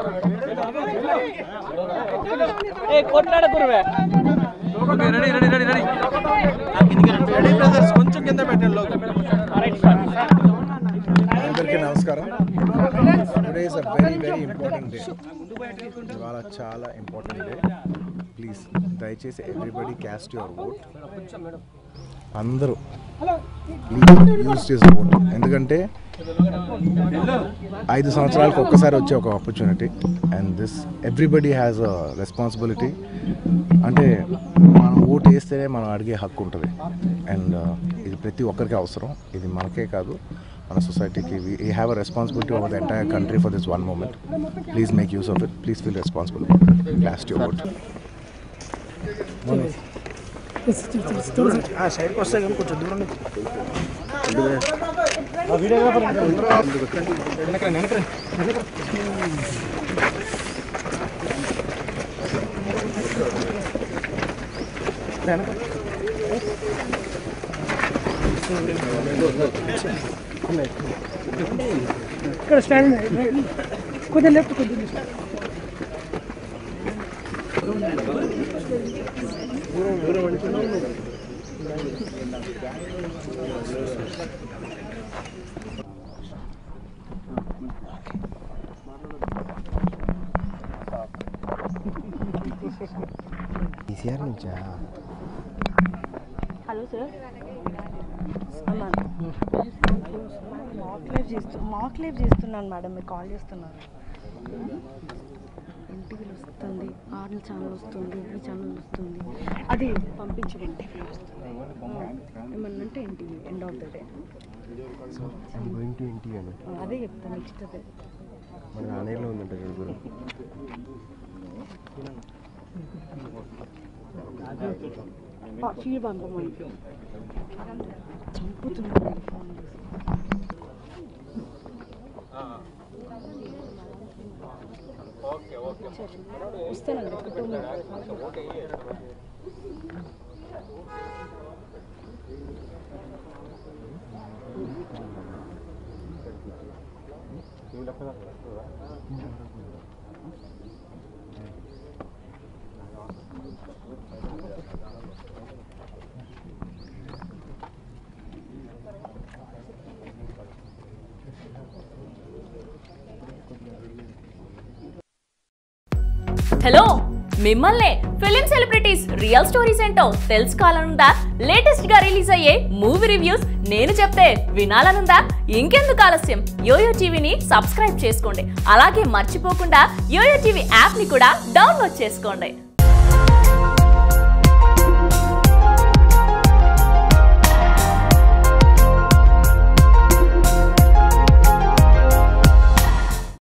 అందరికీ నమస్కారం. Today is a very important day. ఇవాళ చాలా ఇంపార్టెంట్ డే. ప్లీజ్ దయచేసి ఎవ్రీబడి క్యాస్ట్ యువర్ ఓట్. అందరూ ప్లీజ్ యూజ్ చేసే ఓట్. ఎందుకంటే 5 సంవత్సరాలకు ఒక్కసారి వచ్చే ఒక opportunity and this everybody has a responsibility. అంటే మనం ఓటు వేస్తేనే మనం అడిగే హక్కు ఉంటుంది అండ్ ఇది ప్రతి ఒక్కరికి అవసరం. ఇది మనకే కాదు, మన సొసైటీకి. We have a responsibility over the entire country for this one moment. Please make use of it. Please feel responsible. Cast your vote. సైడ్కి వస్తే కానీ కొంచెం దూరం ఇక్కడ స్టాండ్ కొద్దిగా లెఫ్ట్ కొద్దిగా ఈసీఆర్ నుంచా? హలో సార్, మాక్ లైవ్ చేస్తున్నాను మేడం. మీరు కాల్ చేస్తున్నారు. ఎన్టీవీ వస్తుంది, ఆర్ఎల్ ఛానల్ వస్తుంది, ఈ ఛానల్ వస్తుంది. అది పంపించండి. ఎన్టీవీ వస్తుంది. ఏమన్నా అంటే NTV end of the day. అదే చెప్తాను. నెక్స్ట్ అదే మన నాణ్యంలో ఉందంట గురు. ఫీల్ పంపమని చంపుతున్నాను ఫోన్ చేసి. వస్తానండి. హలో, మిమ్మల్ని ఫిలిం సెలబ్రిటీస్ రియల్ స్టోరీస్ ఏంటో తెలుసుకోవాలనుందా? లేటెస్ట్ గా రిలీజ్ అయ్యే మూవీ రివ్యూస్ నేను చెప్తే వినాలనుందా? ఇంకెందుకు ఆలస్యం, యోయో టీవీని సబ్స్క్రైబ్ చేసుకోండి. అలాగే మర్చిపోకుండా యోయో టీవీ యాప్ ని కూడా డౌన్లోడ్ చేసుకోండి.